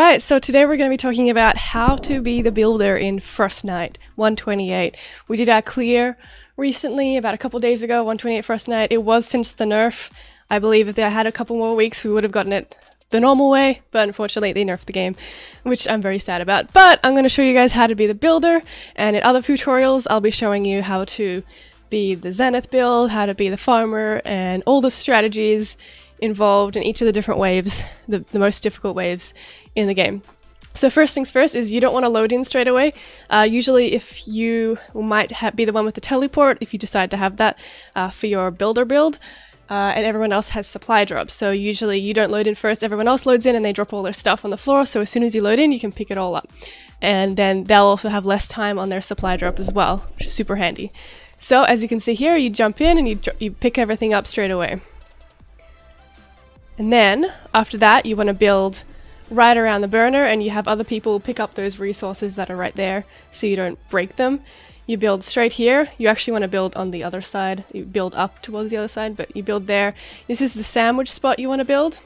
Alright, so today we're going to be talking about how to be the builder in Frostnite 128. We did our clear recently, about a couple days ago, 128 Frostnite. It was since the nerf. I believe if they had a couple more weeks we would have gotten it the normal way, but unfortunately they nerfed the game, which I'm very sad about. But I'm going to show you guys how to be the builder, and in other tutorials I'll be showing you how to be the Zenith build, how to be the farmer, and all the strategies involved in each of the different waves, the most difficult waves in the game. So first things first is you don't want to load in straight away. Usually if you might be the one with the teleport, if you decide to have that for your builder build, and everyone else has supply drops. So usually you don't load in first, everyone else loads in and they drop all their stuff on the floor, so as soon as you load in you can pick it all up. And then they'll also have less time on their supply drop as well, which is super handy. So as you can see here, you jump in and you pick everything up straight away. And then after that you want to build right around the burner, and you have other people pick up those resources that are right there so you don't break them. You build straight here. You actually want to build on the other side. You build up towards the other side, but you build there. This is the sandwich spot you want to build.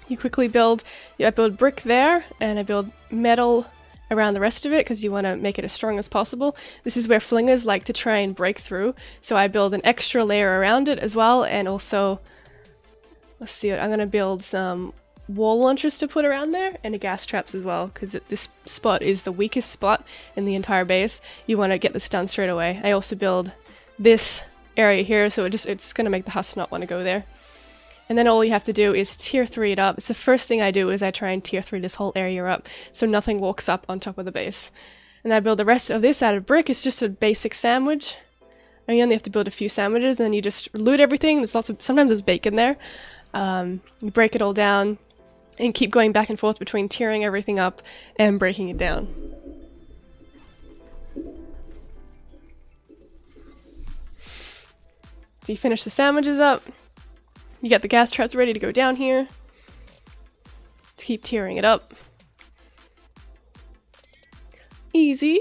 You quickly build, I build brick there, and I build metal around the rest of it because you want to make it as strong as possible. This is where flingers like to try and break through, so I build an extra layer around it as well, and also, let's see, I'm going to build some wall launchers to put around there, and a gas traps as well, because this spot is the weakest spot in the entire base. You want to get this done straight away. I also build this area here, so it's going to make the husk not want to go there. And then all you have to do is tier 3 it up. It's the first thing I do, is I try and tier 3 this whole area up so nothing walks up on top of the base. And I build the rest of this out of brick. It's just a basic sandwich. And you only have to build a few sandwiches, and then you just loot everything. There's sometimes there's bacon there. You break it all down and keep going back and forth between tearing everything up and breaking it down. So you finish the sandwiches up, you get the gas traps ready to go down here, to keep tearing it up. Easy.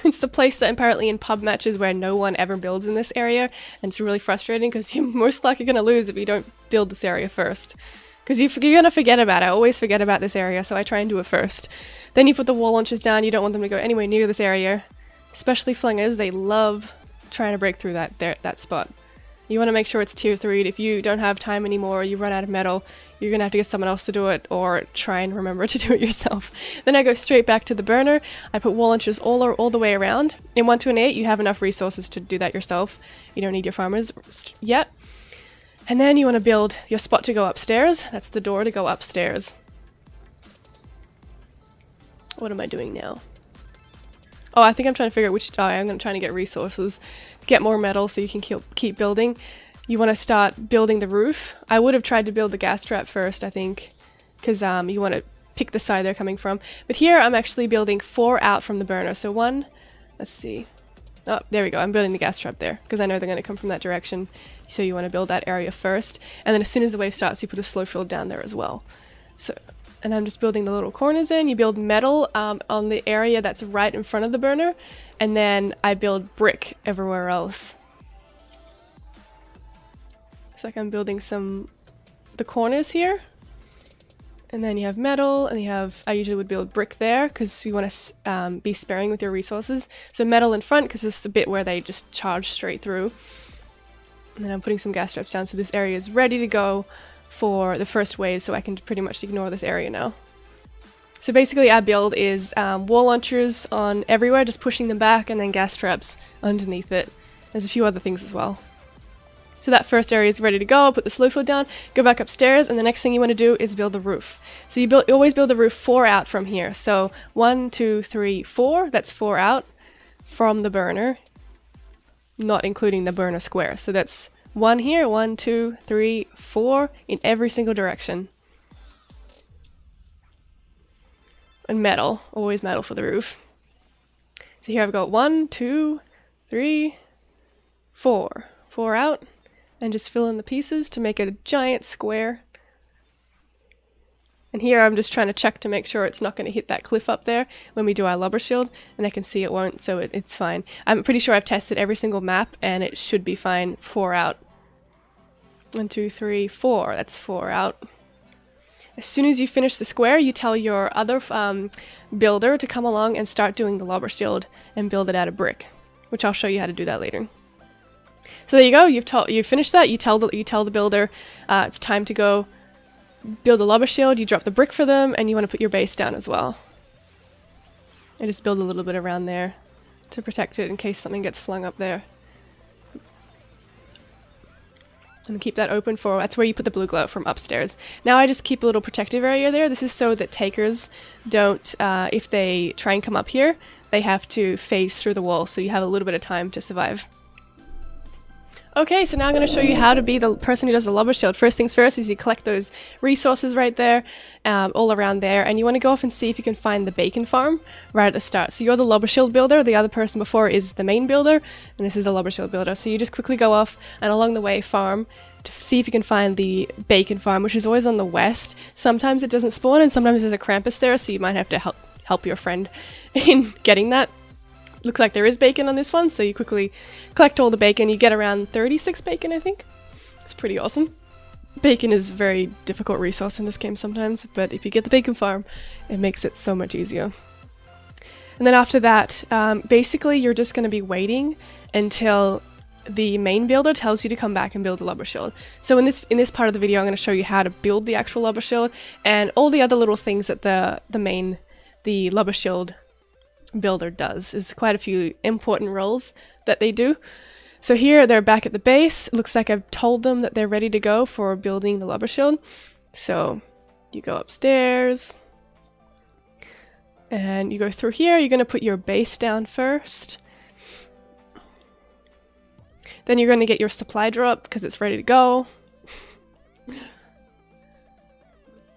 It's the place that apparently in pub matches where no one ever builds in this area, and it's really frustrating because you're most likely going to lose if you don't build this area first. Because you're going to forget about it. I always forget about this area, so I try and do it first. Then you put the wall launchers down. You don't want them to go anywhere near this area. Especially flingers, they love trying to break through that spot. You want to make sure it's tier 3'd. If you don't have time anymore, or you run out of metal, you're going to have to get someone else to do it, or try and remember to do it yourself. Then I go straight back to the burner. I put wall launchers all the way around. In 128, you have enough resources to do that yourself. You don't need your farmers yet. And then you want to build your spot to go upstairs. That's the door to go upstairs. What am I doing now? Oh, I think I'm trying to figure out which... Oh, I'm trying to get resources. Get more metal so you can keep building. You want to start building the roof. I would have tried to build the gas trap first, I think. Because you want to pick the side they're coming from. But here I'm actually building 4 out from the burner. So 1... Let's see. Oh, there we go. I'm building the gas trap there because I know they're going to come from that direction. So you want to build that area first. And then as soon as the wave starts, you put a slow field down there as well. So, and I'm just building the little corners in. You build metal on the area that's right in front of the burner. And then I build brick everywhere else. Looks like I'm building the corners here. And then you have metal, and you have, I usually would build brick there because you want to be sparing with your resources. So metal in front because it's the bit where they just charge straight through. And then I'm putting some gas traps down so this area is ready to go for the first wave, so I can pretty much ignore this area now. So basically our build is wall launchers on everywhere, just pushing them back, and then gas traps underneath it. There's a few other things as well. So that first area is ready to go. I'll put the slow field down, go back upstairs, and the next thing you want to do is build the roof. So you always build the roof 4 out from here. So 1, 2, 3, 4. That's 4 out from the burner, not including the burner square. So that's 1 here, 1, 2, 3, 4 in every single direction. And metal, always metal for the roof. So here I've got 1, 2, 3, 4. 4 out. And just fill in the pieces to make a giant square. And here I'm just trying to check to make sure it's not going to hit that cliff up there when we do our lobber shield, and I can see it won't, so it's fine. I'm pretty sure I've tested every single map and it should be fine. 4 out. 1, 2, 3, 4. That's 4 out. As soon as you finish the square, you tell your other builder to come along and start doing the lobber shield and build it out of brick, which I'll show you how to do that later. So there you go. You've finished that. You tell the builder it's time to go build a lobber shield. You drop the brick for them, and you want to put your base down as well. And just build a little bit around there to protect it in case something gets flung up there. And keep that open for, that's where you put the blue glow from upstairs. Now I just keep a little protective area there. This is so that takers don't, if they try and come up here, they have to phase through the wall, so you have a little bit of time to survive. Okay, so now I'm going to show you how to be the person who does the lobber shield. First things first is you collect those resources right there, all around there, and you want to go off and see if you can find the bacon farm right at the start. So you're the lobber shield builder, the other person before is the main builder, and this is the lobber shield builder. So you just quickly go off and along the way farm to see if you can find the bacon farm, which is always on the west. Sometimes it doesn't spawn, and sometimes there's a Krampus there, so you might have to help your friend in getting that. Looks like there is bacon on this one, so you quickly collect all the bacon. You get around 36 bacon, I think. It's pretty awesome. Bacon is a very difficult resource in this game sometimes, but if you get the bacon farm, it makes it so much easier. And then after that, basically you're just going to be waiting until the main builder tells you to come back and build the lobber shield. So in this part of the video, I'm going to show you how to build the actual lobber shield and all the other little things that the lobber shield builder does. Is quite a few important roles that they do. So here they're back at the base. It looks like I've told them that they're ready to go for building the lobber shield. So you go upstairs and you go through here. You're going to put your base down first. Then you're going to get your supply drop because it's ready to go.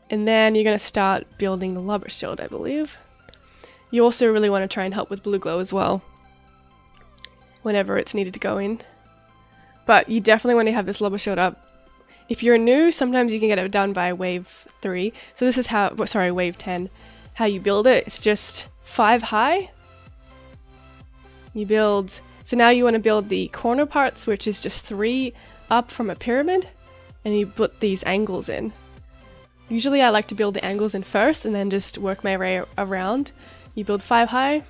And then you're going to start building the lobber shield, I believe. You also really want to try and help with blue glow as well, whenever it's needed to go in. But you definitely want to have this lobber shield up. If you're new, sometimes you can get it done by wave 3. So this is how, sorry, wave 10. How you build it, it's just 5 high. You build, so now you want to build the corner parts, which is just 3 up from a pyramid, and you put these angles in. Usually I like to build the angles in first and then just work my way around. You build 5 high.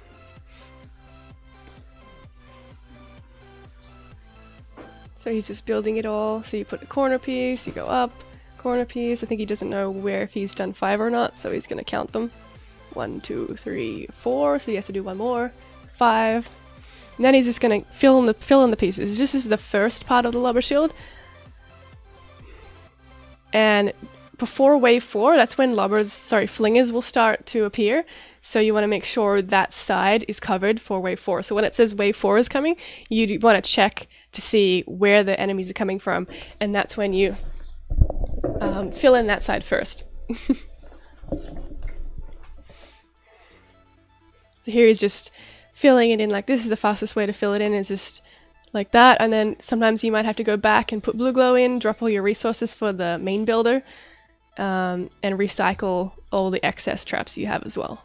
So he's just building it all. So you put a corner piece, you go up, corner piece. I think he doesn't know where if he's done 5 or not, so he's gonna count them. 1, 2, 3, 4. So he has to do 1 more. 5. And then he's just gonna fill in the pieces. This is the first part of the lobber shield. And before wave 4, that's when flingers will start to appear. So you want to make sure that side is covered for wave 4. So when it says wave 4 is coming, you want to check to see where the enemies are coming from. And that's when you fill in that side first. So here he's just filling it in like this. Is the fastest way to fill it in, is just like that. And then sometimes you might have to go back and put blue glow in, drop all your resources for the main builder, and recycle all the excess traps you have as well.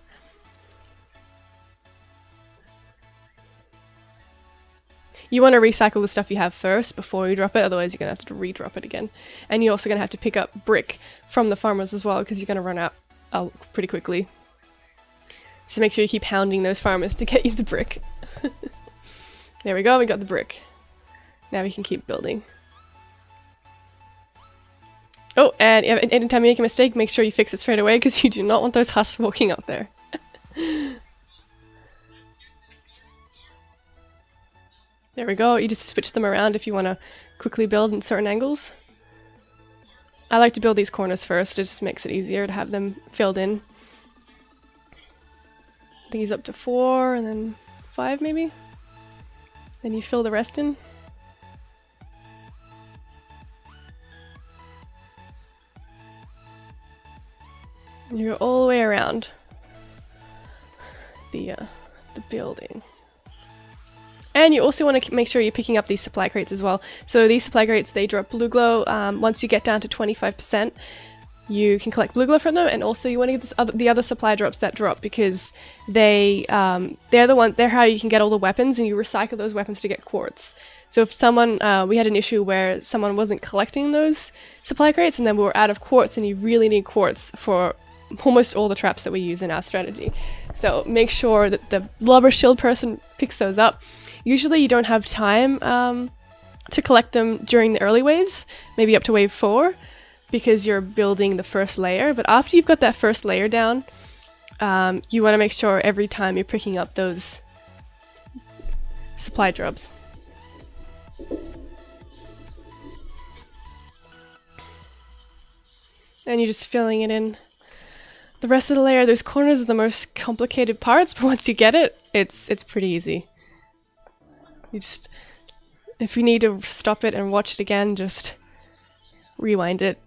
You want to recycle the stuff you have first before you drop it, otherwise you're going to have to re-drop it again. And you're also going to have to pick up brick from the farmers as well, because you're going to run out pretty quickly. So make sure you keep hounding those farmers to get you the brick. There we go, we got the brick. Now we can keep building. Oh, and anytime you make a mistake, make sure you fix it straight away, because you do not want those husks walking up there. There we go, you just switch them around if you want to quickly build in certain angles. I like to build these corners first, it just makes it easier to have them filled in. I think he's up to 4 and then 5 maybe. Then you fill the rest in. And you go all the way around the building. And you also want to make sure you're picking up these supply crates as well. So these supply crates, they drop blue glow. Once you get down to 25%, you can collect blue glow from them. And also you want to get the other supply drops that drop, because they're how you can get all the weapons, and you recycle those weapons to get quartz. So if someone, we had an issue where someone wasn't collecting those supply crates and then we were out of quartz, and you really need quartz for almost all the traps that we use in our strategy. So make sure that the lobber shield person picks those up. Usually you don't have time to collect them during the early waves, maybe up to wave 4, because you're building the first layer. But after you've got that first layer down, you want to make sure every time you're picking up those supply drops. And you're just filling it in. The rest of the layer, those corners are the most complicated parts, but once you get it, it's pretty easy. You just, if you need to stop it and watch it again, just rewind it.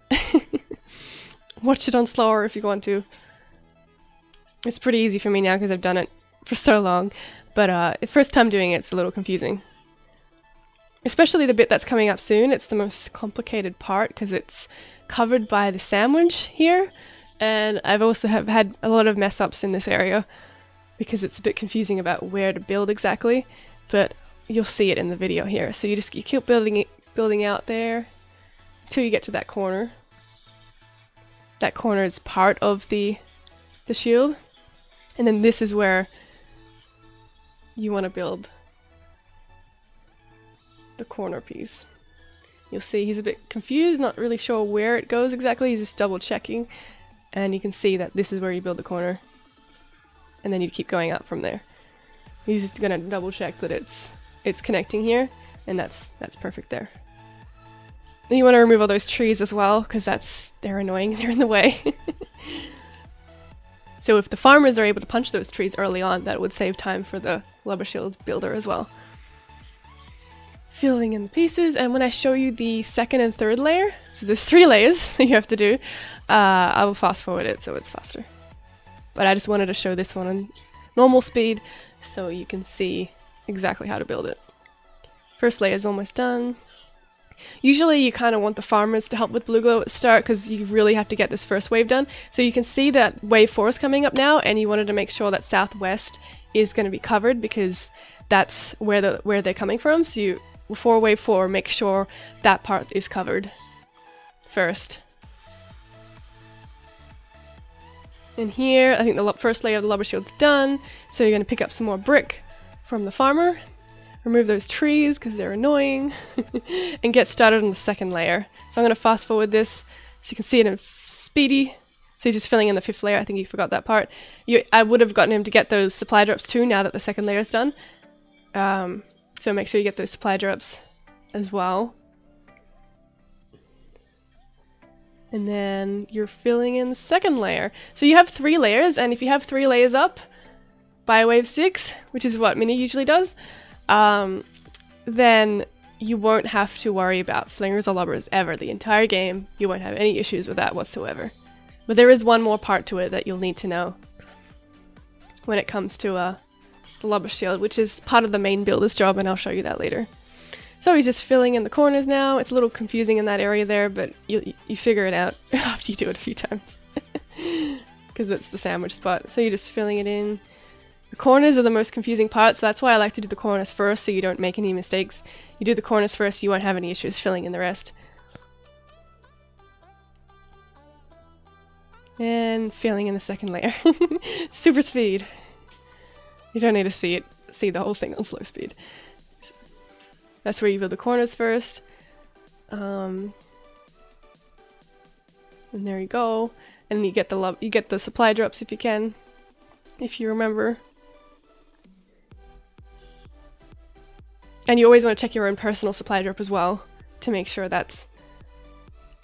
Watch it on slower if you want to. It's pretty easy for me now because I've done it for so long, but the first time doing it's a little confusing. Especially the bit that's coming up soon, it's the most complicated part because it's covered by the sandwich here, and I've also had a lot of mess ups in this area because it's a bit confusing about where to build exactly, but you'll see it in the video here. So you keep building out there until you get to that corner. That corner is part of the shield, and then this is where you want to build the corner piece. You'll see he's a bit confused, not really sure where it goes exactly, he's just double checking, and you can see that this is where you build the corner, and then you keep going up from there. He's just gonna double check that it's connecting here, and that's perfect there. Then you want to remove all those trees as well, because they're annoying, they're in the way. So if the farmers are able to punch those trees early on, that would save time for the lobber shield builder as well. Filling in the pieces, and when I show you the second and third layer, so there's 3 layers that you have to do, I will fast forward it so it's faster. But I just wanted to show this one on normal speed so you can see exactly how to build it. First layer is almost done. Usually you kind of want the farmers to help with blue glow at the start because you really have to get this first wave done. So you can see that wave 4 is coming up now, and you wanted to make sure that southwest is going to be covered because that's where they're coming from. So you, before wave 4, make sure that part is covered first. And here, I think the first layer of the lobber shield's done, so you're going to pick up some more brick from the farmer, remove those trees because they're annoying, and get started on the second layer. So I'm going to fast forward this so you can see it in speedy. So he's just filling in the 5th layer, I think you forgot that part. I would have gotten him to get those supply drops too now that the second layer is done. So make sure you get those supply drops as well. And then you're filling in the second layer. So you have 3 layers, and if you have 3 layers up by wave 6, which is what Mini usually does, then you won't have to worry about flingers or lobbers ever. The entire game, you won't have any issues with that whatsoever. But there is one more part to it that you'll need to know when it comes to the lobber shield, which is part of the main builder's job, and I'll show you that later. So he's just filling in the corners now. It's a little confusing in that area there, but you figure it out after you do it a few times. Because it's the sandwich spot. So you're just filling it in. The corners are the most confusing part, so that's why I like to do the corners first so you don't make any mistakes. You do the corners first, you won't have any issues filling in the rest. And filling in the second layer. Super speed. You don't need to see the whole thing on slow speed. That's where you build the corners first. And there you go. And you get the supply drops if you can, if you remember. And you always want to check your own personal supply drop as well to make sure that's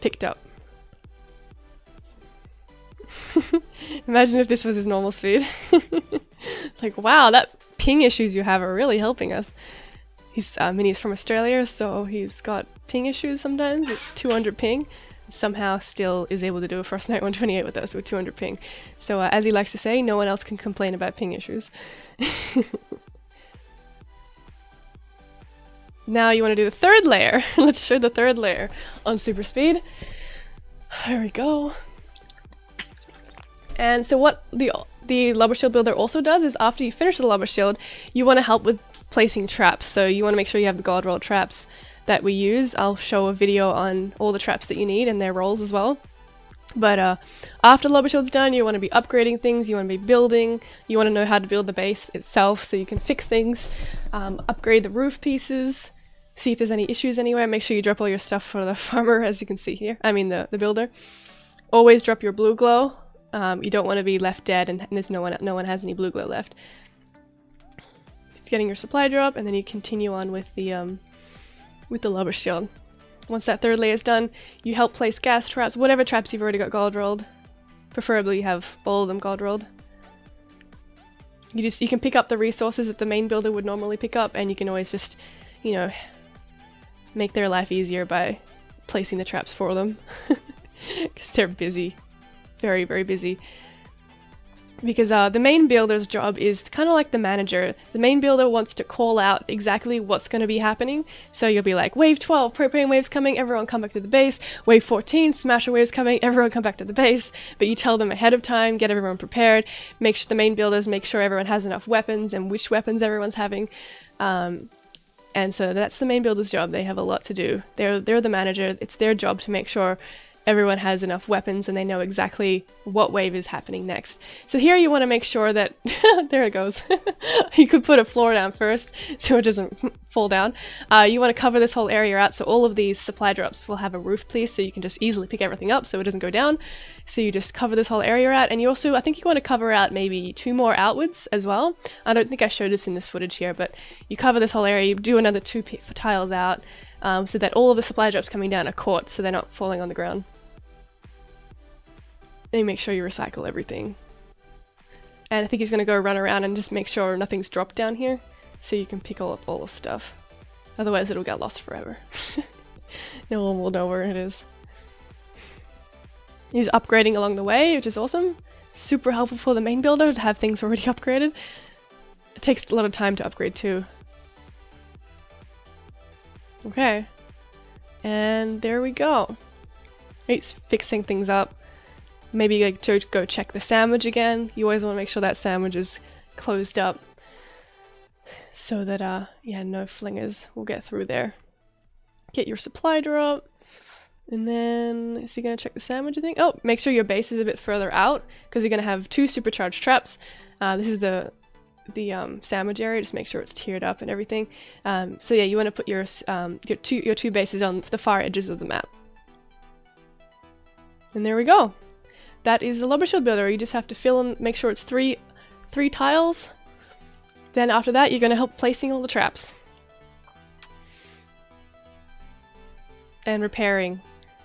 picked up. Imagine if this was his normal speed. It's like, wow, that ping issues you have are really helping us. Mini's from Australia, so he's got ping issues sometimes with 200 ping. Somehow still is able to do a Frostnite 128 with us with 200 ping. So as he likes to say, no one else can complain about ping issues. Now you want to do the third layer. Let's show the third layer on super speed. There we go. And so what the Lobber Shield builder also does is after you finish the Lobber Shield, you want to help with placing traps. So you want to make sure you have the gold roll traps that we use. I'll show a video on all the traps that you need and their rolls as well. But after the Lobber Shield's done, you want to be upgrading things, you want to be building, you want to know how to build the base itself so you can fix things, upgrade the roof pieces, see if there's any issues anywhere, make sure you drop all your stuff for the farmer, as you can see here, I mean the builder. Always drop your blue glow. You don't want to be left dead and there's no one has any blue glow left. Just getting your supply drop, and then you continue on with the Lobber Shield. Once that third layer is done, you help place gas traps, whatever traps you've already got gold rolled. Preferably you have all of them gold rolled. You can pick up the resources that the main builder would normally pick up, and you can always just, you know, make their life easier by placing the traps for them. Because they're busy. Very, very busy. Because the main builder's job is kind of like the manager. The main builder wants to call out exactly what's going to be happening. So you'll be like, wave 12, propane waves coming, everyone come back to the base. Wave 14, smasher waves coming, everyone come back to the base. But you tell them ahead of time, get everyone prepared, make sure the main builders make sure everyone has enough weapons and which weapons everyone's having. And so that's the main builder's job. They have a lot to do. They're the manager. It's their job to make sure everyone has enough weapons and they know exactly what wave is happening next. So here you want to make sure that there it goes. You could put a floor down first so it doesn't fall down. You want to cover this whole area out so all of these supply drops will have a roof piece so you can just easily pick everything up so it doesn't go down. So you just cover this whole area out, and you also, I think you want to cover out maybe 2 more outwards as well. I don't think I showed this in this footage here, but you cover this whole area, you do another 2 tiles out so that all of the supply drops coming down are caught so they're not falling on the ground. And you make sure you recycle everything. And I think he's going to go run around and just make sure nothing's dropped down here so you can pick up all the stuff. Otherwise it'll get lost forever. No one will know where it is. He's upgrading along the way, which is awesome. Super helpful for the main builder to have things already upgraded. It takes a lot of time to upgrade too. Okay. And there we go. He's fixing things up. Maybe like to go check the sandwich again. You always want to make sure that sandwich is closed up so that yeah, no flingers will get through there. Get your supply drop, and then is he gonna check the sandwich, I think? Oh, make sure your base is a bit further out because you're gonna have 2 supercharged traps. This is the sandwich area. Just make sure it's tiered up and everything. So yeah, you want to put your two bases on the far edges of the map. And there we go. That is the Lobber Shield builder. You just have to fill in, make sure it's three tiles. Then after that, you're going to help placing all the traps. And repairing,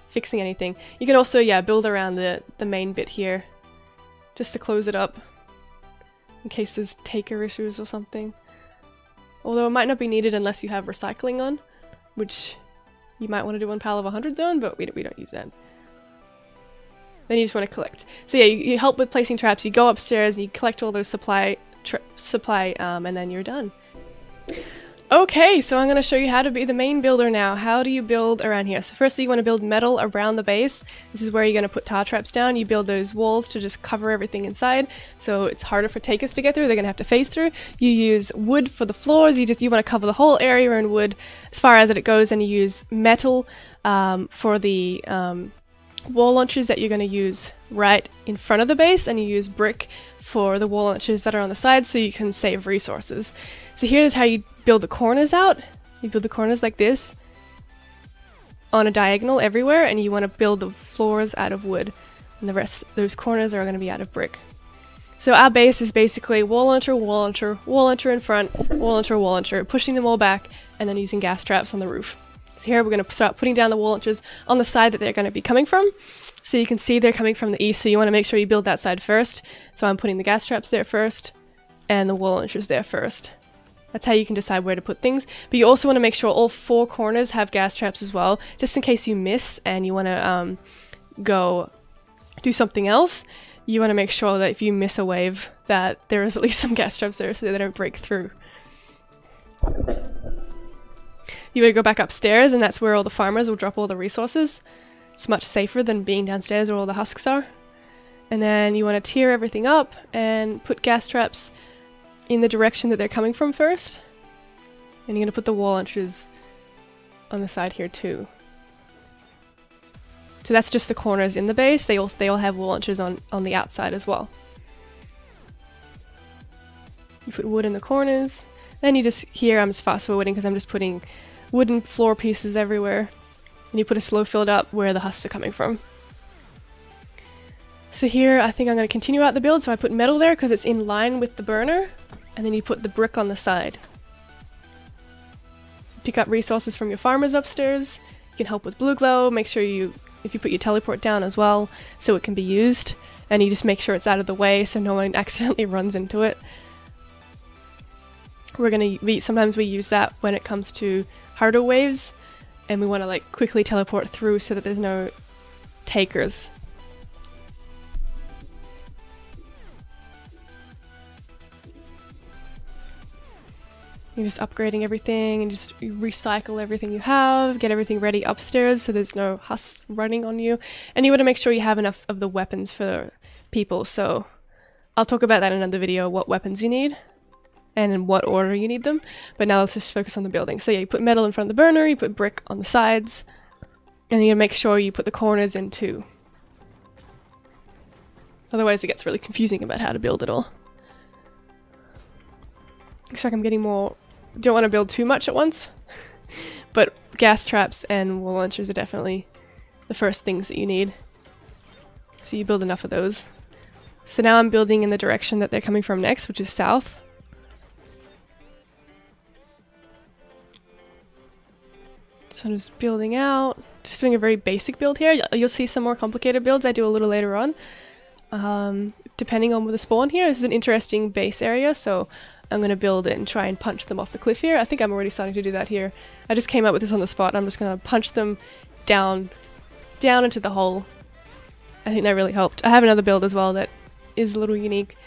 fixing anything. You can also, yeah, build around the main bit here, just to close it up, in case there's taker issues or something. Although it might not be needed unless you have recycling on, which you might want to do on Pal of 100 zone, but we don't use that. Then you just want to collect. So yeah, you help with placing traps, you go upstairs, and you collect all those supply, and then you're done. Okay, so I'm going to show you how to be the main builder now. How do you build around here? So firstly, you want to build metal around the base. This is where you're going to put tar traps down. You build those walls to just cover everything inside, so it's harder for takers to get through. They're going to have to phase through. You use wood for the floors. You want to cover the whole area in wood as far as it goes, and you use metal for the wall launchers that you're going to use right in front of the base, and you use brick for the wall launchers that are on the side so you can save resources. So here's how you build the corners out. You build the corners like this on a diagonal everywhere, and you want to build the floors out of wood, and the rest, those corners are going to be out of brick. So our base is basically wall launcher, wall launcher, wall launcher in front, wall launcher, wall launcher, pushing them all back, and then using gas traps on the roof. So here we're going to start putting down the wall launchers on the side that they're going to be coming from. So you can see they're coming from the east, so you want to make sure you build that side first. So I'm putting the gas traps there first, and the wall launchers there first. That's how you can decide where to put things. But you also want to make sure all 4 corners have gas traps as well, just in case you miss and you want to go do something else. You want to make sure that if you miss a wave, that there is at least some gas traps there so they don't break through. You want to go back upstairs, and that's where all the farmers will drop all the resources. It's much safer than being downstairs where all the husks are. And then you want to tier everything up and put gas traps in the direction that they're coming from first. And you're going to put the wall launchers on the side here too. So that's just the corners in the base. They all have wall launchers on the outside as well. You put wood in the corners. Then you just, here I'm just fast forwarding because I'm just putting wooden floor pieces everywhere. And you put a slow field up where the husks are coming from. So here I think I'm going to continue out the build, so I put metal there because it's in line with the burner, and then you put the brick on the side. Pick up resources from your farmers upstairs. You can help with blue glow, make sure if you put your teleport down as well so it can be used, and you just make sure it's out of the way so no one accidentally runs into it. Sometimes we use that when it comes to harder waves, and we want to like quickly teleport through so that there's no takers. You're just upgrading everything and just recycle everything you have, get everything ready upstairs so there's no husks running on you. And you want to make sure you have enough of the weapons for people, so I'll talk about that in another video, what weapons you need and in what order you need them. But now let's just focus on the building. So yeah, you put metal in front of the burner, you put brick on the sides, and you're gonna make sure you put the corners in too. Otherwise it gets really confusing about how to build it all. Looks like I'm getting more... Don't want to build too much at once, but gas traps and wall launchers are definitely the first things that you need. So you build enough of those. So now I'm building in the direction that they're coming from next, which is south. So I'm just building out, just doing a very basic build here. You'll see some more complicated builds I do a little later on. Depending on the spawn here, this is an interesting base area, so I'm going to build it and try and punch them off the cliff here. I think I'm already starting to do that here. I just came up with this on the spot. I'm just going to punch them down into the hole. I think that really helped. I have another build as well that is a little unique.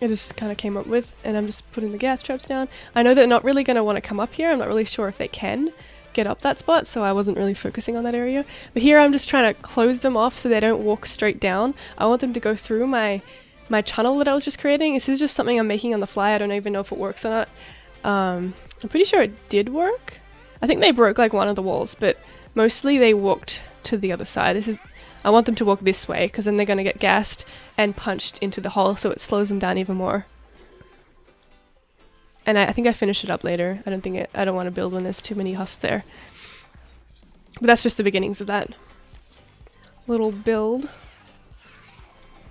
I just kind of came up with, and I'm just putting the gas traps down. I know they're not really going to want to come up here. I'm not really sure if they can get up that spot, so I wasn't really focusing on that area. But here I'm just trying to close them off so they don't walk straight down. I want them to go through my tunnel that I was just creating. This is just something I'm making on the fly. I don't even know if it works or not. I'm pretty sure it did work. I think they broke like one of the walls, but mostly they walked to the other side. I want them to walk this way because then they're going to get gassed and punched into the hole, so it slows them down even more. And I think I finish it up later. I don't want to build when there's too many husks there. But that's just the beginnings of that little build.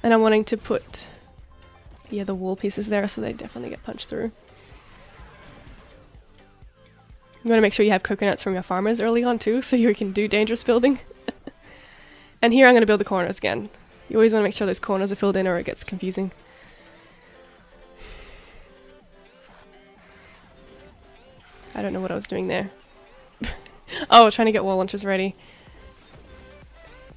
And I'm wanting to put the wall pieces there so they definitely get punched through. You want to make sure you have coconuts from your farmers early on too, so you can do dangerous building. And here I'm going to build the corners again. You always want to make sure those corners are filled in or it gets confusing. I don't know what I was doing there. Oh, trying to get wall launchers ready.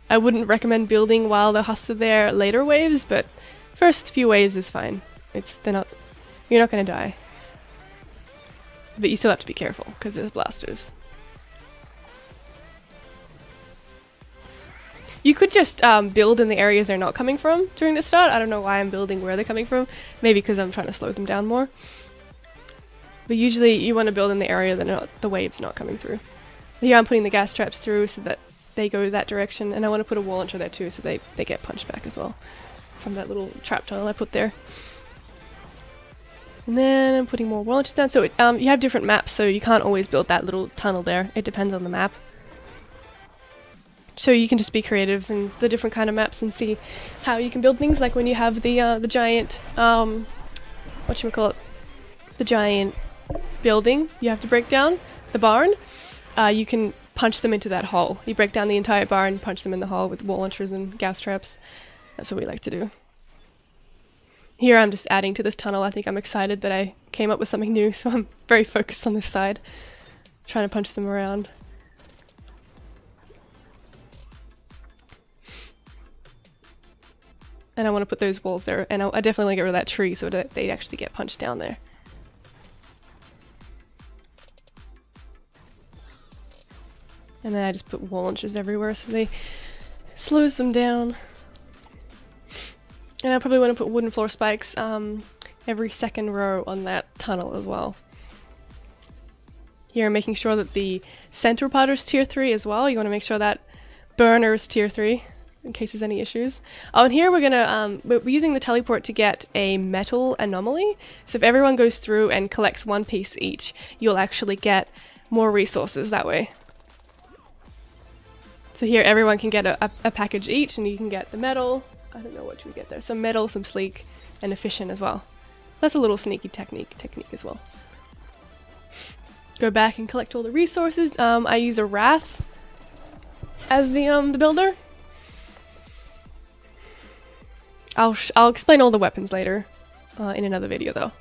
I wouldn't recommend building while the husks are there later waves, but first few waves is fine. You're not going to die. But you still have to be careful because there's blasters. You could just build in the areas they're not coming from during the start. I don't know why I'm building where they're coming from. Maybe because I'm trying to slow them down more. But usually you want to build in the area that the wave's not coming through. Here I'm putting the gas traps through so that they go that direction, and I want to put a wall launcher there too so they get punched back as well from that little trap tunnel I put there. And then I'm putting more wall launchers down. So you have different maps, so you can't always build that little tunnel there. It depends on the map. So you can just be creative in the different kind of maps and see how you can build things. Like when you have the giant, the giant building you have to break down, the barn, you can punch them into that hole. You break down the entire barn, punch them in the hole with wall launchers and gas traps. That's what we like to do. Here I'm just adding to this tunnel. I think I'm excited that I came up with something new, so I'm very focused on this side, trying to punch them around. And I want to put those walls there, and I definitely want to get rid of that tree so that they actually get punched down there. And then I just put wall launchers everywhere so slows them down. And I probably want to put wooden floor spikes every second row on that tunnel as well. Here, making sure that the center part is tier 3 as well. You want to make sure that burner is tier 3 in case there's any issues. Oh, and here we're gonna we're using the teleport to get a metal anomaly. So if everyone goes through and collects one piece each, you'll actually get more resources that way. So here everyone can get a package each, and you can get the metal. I don't know what you get there. Some metal, some sleek, and efficient as well. That's a little sneaky technique as well. Go back and collect all the resources. I use a wrath as the builder. I'll explain all the weapons later in another video though.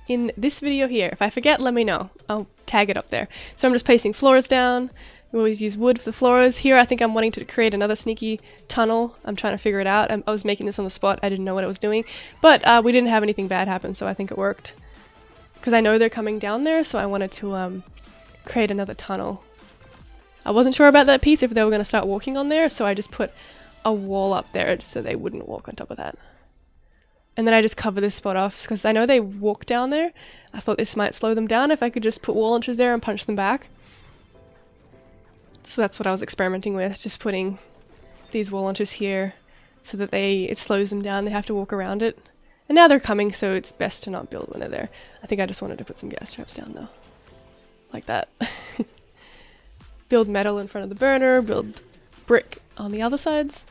In this video here, if I forget, let me know. I'll tag it up there. So I'm just placing floors down. We always use wood for the floors. Here I think I'm wanting to create another sneaky tunnel. I'm trying to figure it out. I was making this on the spot. I didn't know what I was doing. But we didn't have anything bad happen, so I think it worked. Because I know they're coming down there, so I wanted to create another tunnel. I wasn't sure about that piece if they were going to start walking on there, so I just put a wall up there so they wouldn't walk on top of that. And then I just cover this spot off because I know they walk down there. I thought this might slow them down if I could just put wall launchers there and punch them back. So that's what I was experimenting with, just putting these wall launchers here so that it slows them down. They have to walk around it. And now they're coming, so it's best to not build when they're there. I think I just wanted to put some gas traps down though. Like that. Build metal in front of the burner, build brick on the other sides.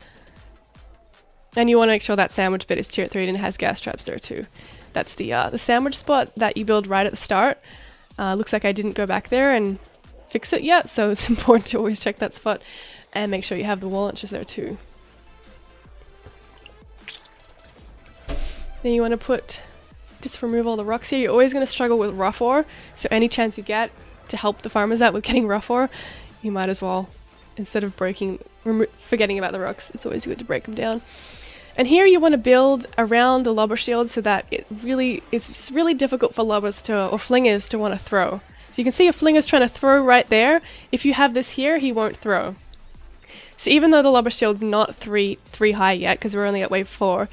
And you want to make sure that sandwich bit is tier 3 and it has gas traps there too. That's the sandwich spot that you build right at the start. Looks like I didn't go back there and fix it yet, so it's important to always check that spot and make sure you have the wall launchers there too. Then you want to just remove all the rocks here. You're always going to struggle with rough ore, so any chance you get to help the farmers out with getting rough ore, you might as well, instead of forgetting about the rocks, it's always good to break them down. And here you want to build around the lobber shield so that it's really difficult for lobbers or flingers to want to throw. So you can see a flinger's trying to throw right there. If you have this here, he won't throw. So even though the lobber shield's not 3 high yet, because we're only at wave 4,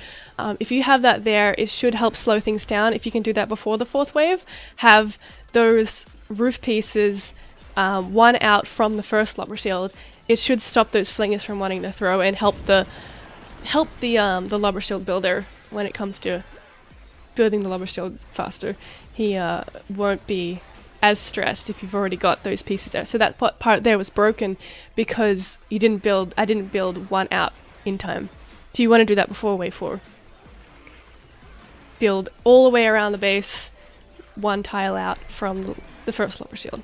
if you have that there, it should help slow things down. If you can do that before the 4th wave, have those roof pieces one out from the first lobber shield. It should stop those flingers from wanting to throw and help the lobber shield builder when it comes to building the lobber shield faster. He won't be as stressed if you've already got those pieces there. So that part there was broken because I didn't build one out in time. So you want to do that before wave 4. Build all the way around the base, one tile out from the first lobber shield.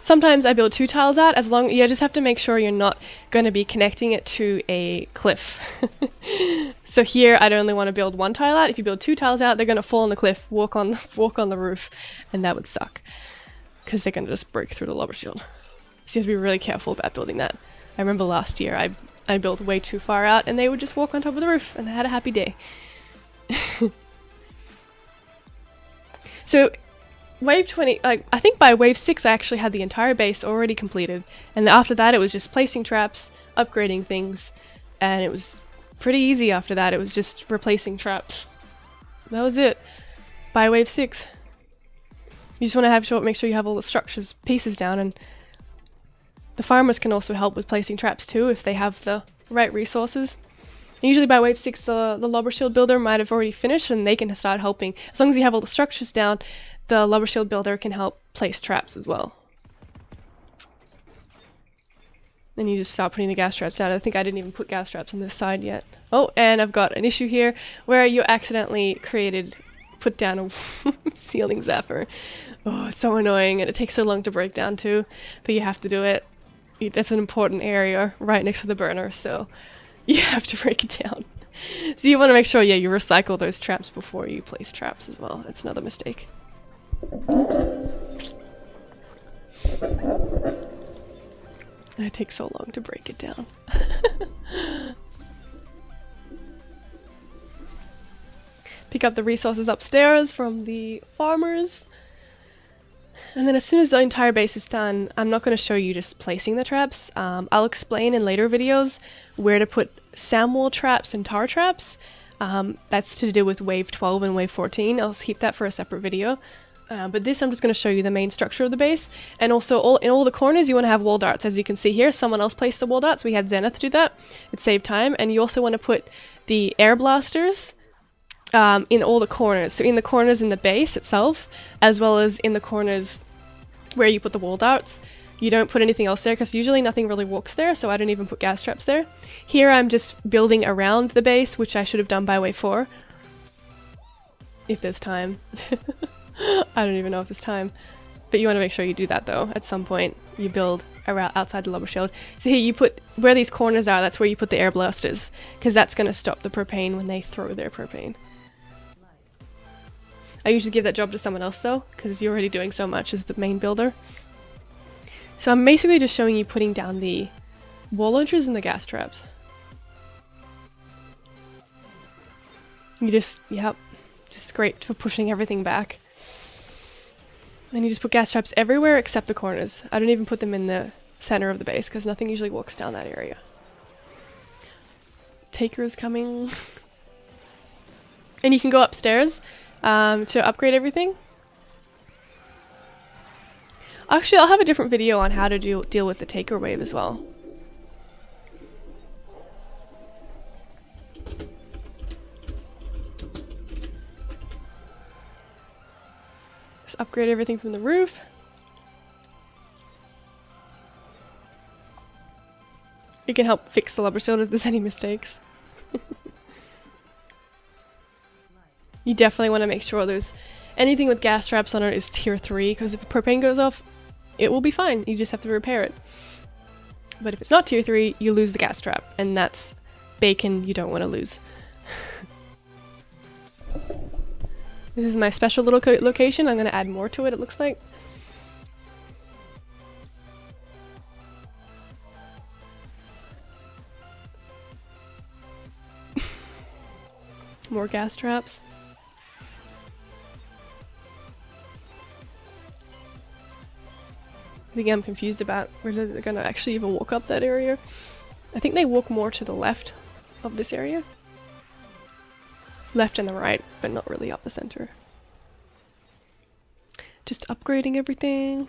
Sometimes I build 2 tiles out, you just have to make sure you're not going to be connecting it to a cliff. So here I'd only want to build 1 tile out. If you build 2 tiles out, they're going to fall on the cliff, walk on the roof, and that would suck. Because they're going to just break through the lobber shield. So you have to be really careful about building that. I remember last year I built way too far out and they would just walk on top of the roof and I had a happy day. So wave 20, I think by wave 6 I actually had the entire base already completed, and after that it was just placing traps, upgrading things, and it was pretty easy after that. It was just replacing traps. That was it. By wave 6. You just want to make sure you have all the pieces down, and the farmers can also help with placing traps too if they have the right resources. And usually by wave 6 the lobber shield builder might have already finished and they can start helping. As long as you have all the structures down, the lobber shield builder can help place traps as well. Then you just start putting the gas traps down. I think I didn't even put gas traps on this side yet. Oh, and I've got an issue here where you accidentally put down a ceiling zapper. Oh, it's so annoying and it takes so long to break down too, but you have to do it. That's an important area right next to the burner, so you have to break it down. So you want to make sure, you recycle those traps before you place traps as well. That's another mistake. It takes so long to break it down. Pick up the resources upstairs from the farmers. And then as soon as the entire base is done, I'm not going to show you just placing the traps. I'll explain in later videos where to put sand wall traps and tar traps. That's to do with wave 12 and wave 14. I'll keep that for a separate video. But this I'm just going to show you the main structure of the base. And also in all the corners you want to have wall darts. As you can see here, someone else placed the wall darts. We had Zenith do that. It saved time. And you also want to put the air blasters in all the corners. So in the corners in the base itself, as well as in the corners where you put the wall darts. You don't put anything else there because usually nothing really walks there, so I don't even put gas traps there. Here I'm just building around the base, which I should have done by wave 4. If there's time. I don't even know if there's time. But you want to make sure you do that though. At some point you build around outside the lobber shield. So here you put, where these corners are, that's where you put the air blasters, because that's going to stop the propane when they throw their propane. I usually give that job to someone else though, because you're already doing so much as the main builder. So I'm basically just showing you putting down the wall launchers and the gas traps. You just, yep, just great for pushing everything back. Then you just put gas traps everywhere except the corners. I don't even put them in the center of the base because nothing usually walks down that area. Taker is coming. And you can go upstairs to upgrade everything. Actually, I'll have a different video on how to deal with the Taker wave as well. Just upgrade everything from the roof. You can help fix the lobber shield if there's any mistakes. You definitely want to make sure there's anything with gas traps on it is tier 3, because if propane goes off, it will be fine. You just have to repair it. But if it's not tier 3, you lose the gas trap, and that's bacon you don't want to lose. This is my special little location. I'm going to add more to it, it looks like. More gas traps. I think I'm confused about whether they're going to actually even walk up that area. I think they walk more to the left of this area. Left and the right, but not really up the center. Just upgrading everything.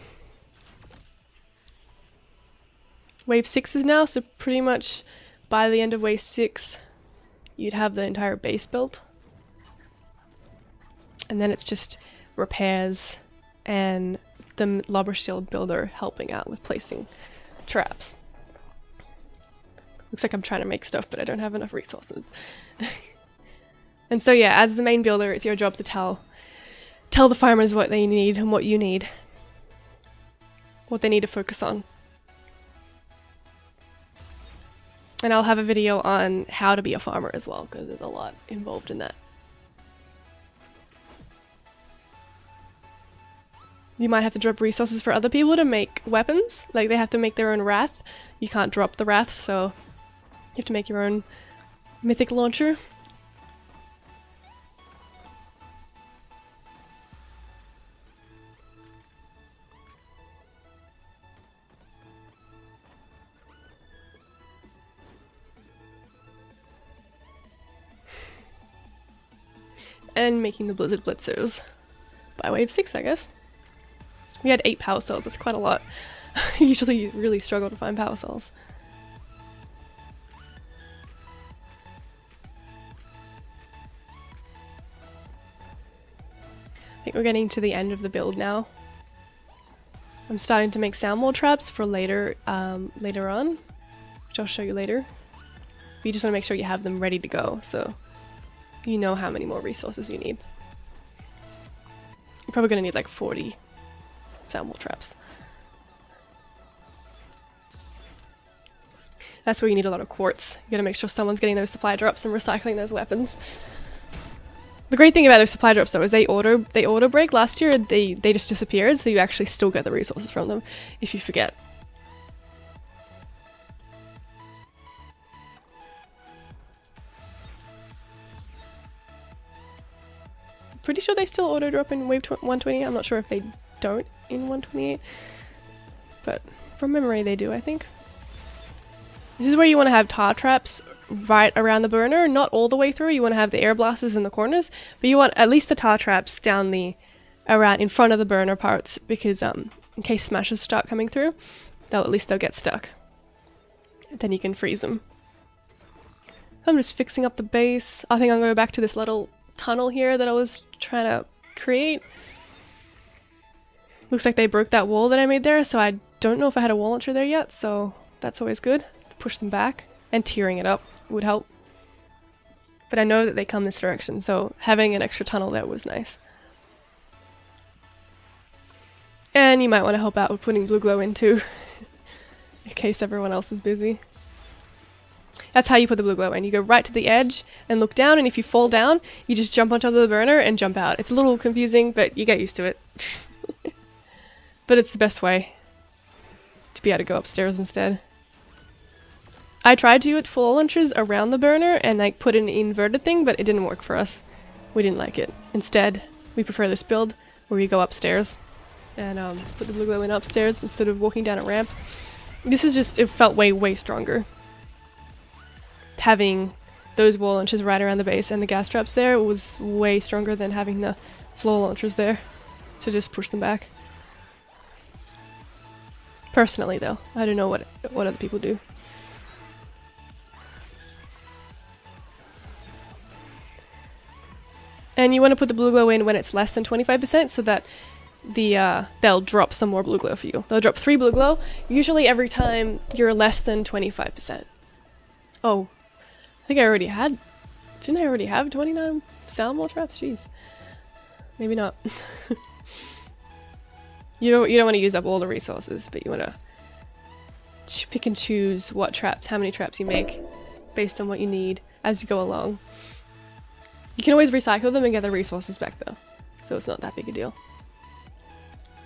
Wave 6 is now, so pretty much by the end of wave 6 you'd have the entire base built. And then it's just repairs and the lobber shield builder helping out with placing traps. Looks like I'm trying to make stuff, but I don't have enough resources. And so yeah, as the main builder, it's your job to tell the farmers what they need and what you need. What they need to focus on. And I'll have a video on how to be a farmer as well, because there's a lot involved in that. You might have to drop resources for other people to make weapons. Like they have to make their own wrath. You can't drop the wrath, so you have to make your own mythic launcher. And making the Blizzard Blitzers by wave 6, I guess. We had 8 power cells, that's quite a lot. Usually you really struggle to find power cells. I think we're getting to the end of the build now. I'm starting to make sound wall traps for later, later on, which I'll show you later. But you just want to make sure you have them ready to go, so you know how many more resources you need. You're probably going to need like 40 sound wall traps. That's where you need a lot of quartz. You gotta make sure someone's getting those supply drops and recycling those weapons. The great thing about those supply drops though is they auto break. Last year they just disappeared, so you actually still get the resources from them if you forget. Pretty sure they still auto drop in wave 120. I'm not sure if they don't in 128. But from memory they do, I think. This is where you want to have tar traps right around the burner, not all the way through. You want to have the air blasters in the corners, but you want at least the tar traps down the around in front of the burner parts, because in case smashes start coming through, at least they'll get stuck. And then you can freeze them. I'm just fixing up the base. I think I'm going back to this little tunnel here that I was trying to create. Looks like they broke that wall that I made there, so I don't know if I had a wall launcher there yet, so that's always good. Push them back, and tearing it up would help. But I know that they come this direction, so having an extra tunnel there was nice. And you might want to help out with putting blue glow in too, in case everyone else is busy. That's how you put the blue glow in. You go right to the edge and look down, and if you fall down, you just jump on top of the burner and jump out. It's a little confusing, but you get used to it. But it's the best way to be able to go upstairs instead. I tried to do floor launchers around the burner and like put an inverted thing, but it didn't work for us. We didn't like it. Instead, we prefer this build where we go upstairs and put the blue glow in upstairs instead of walking down a ramp. This is just, it felt way stronger. Having those wall launchers right around the base and the gas traps there was way stronger than having the floor launchers there to just push them back. Personally though, I don't know what other people do. And you want to put the blue glow in when it's less than 25% so that they'll drop some more blue glow for you. They'll drop 3 blue glow, usually every time you're less than 25%. Oh, I think I already had... Didn't I already have 29 sound wall traps? Jeez. Maybe not. You don't want to use up all the resources, but you want to pick and choose what traps, how many traps you make, based on what you need as you go along. You can always recycle them and get the resources back though, so it's not that big a deal.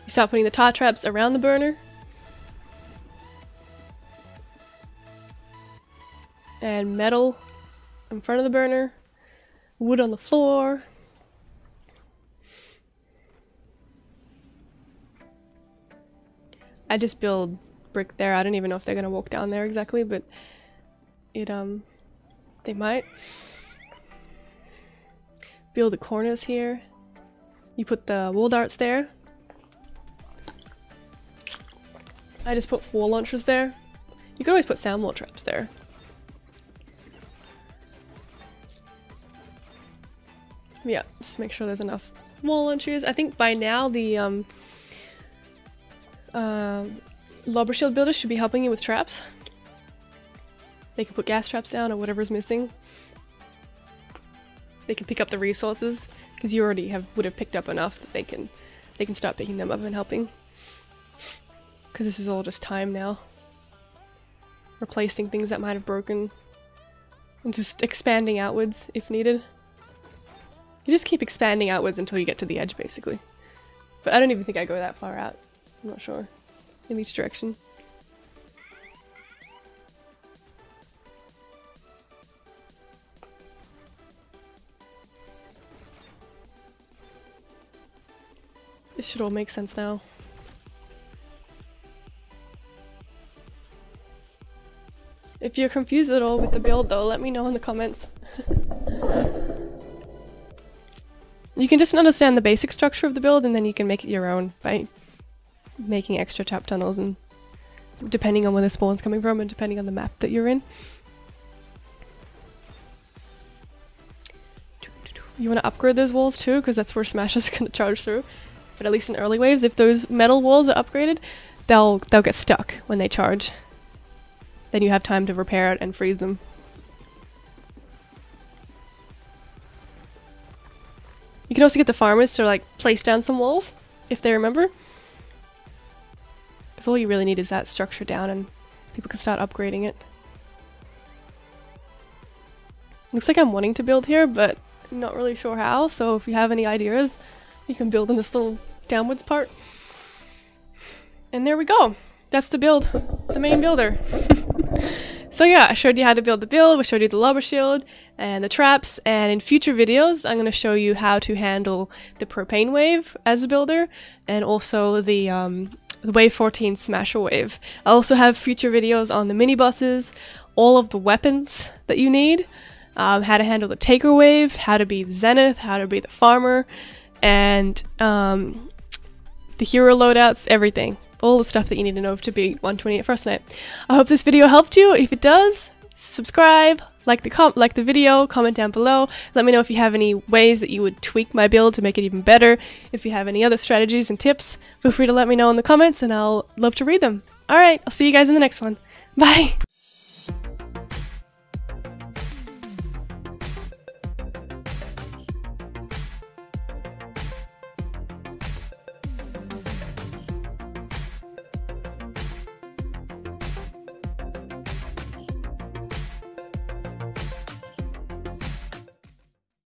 You start putting the tar traps around the burner. And metal in front of the burner. Wood on the floor. I just build brick there. I don't even know if they're gonna walk down there exactly, but they might. Build the corners here. You put the wall darts there. I just put wall launchers there. You could always put sound wall traps there. Yeah, just make sure there's enough wall launchers. I think by now the Lobber shield builders should be helping you with traps. They can put gas traps down or whatever's missing. They can pick up the resources because you already would have picked up enough that they can start picking them up and helping. Because this is all just time now. Replacing things that might have broken and just expanding outwards if needed. You just keep expanding outwards until you get to the edge basically. But I don't even think I go that far out. I'm not sure. In each direction. This should all make sense now. If you're confused at all with the build though, let me know in the comments. You can just understand the basic structure of the build and then you can make it your own by making extra trap tunnels and depending on where the spawn's coming from and depending on the map that you're in. You want to upgrade those walls too because that's where Smash is going to charge through. But at least in early waves, if those metal walls are upgraded, they'll get stuck when they charge. Then you have time to repair it and freeze them. You can also get the farmers to like place down some walls, if they remember. Because all you really need is that structure down and people can start upgrading it. Looks like I'm wanting to build here, but I'm not really sure how, so if you have any ideas, you can build in this little downwards part. And there we go. That's the build. The main builder. So yeah, I showed you how to build the build, we showed you the lobber shield and the traps, and in future videos I'm going to show you how to handle the propane wave as a builder, and also the wave 14 smasher wave. I also have future videos on the mini bosses, all of the weapons that you need, how to handle the taker wave, how to be the zenith, how to be the farmer, and the hero loadouts, everything. All the stuff that you need to know to be 128 Frostnite. I hope this video helped you. If it does, subscribe, like the video, comment down below. Let me know if you have any ways that you would tweak my build to make it even better. If you have any other strategies and tips, feel free to let me know in the comments and I'll love to read them. Alright, I'll see you guys in the next one. Bye!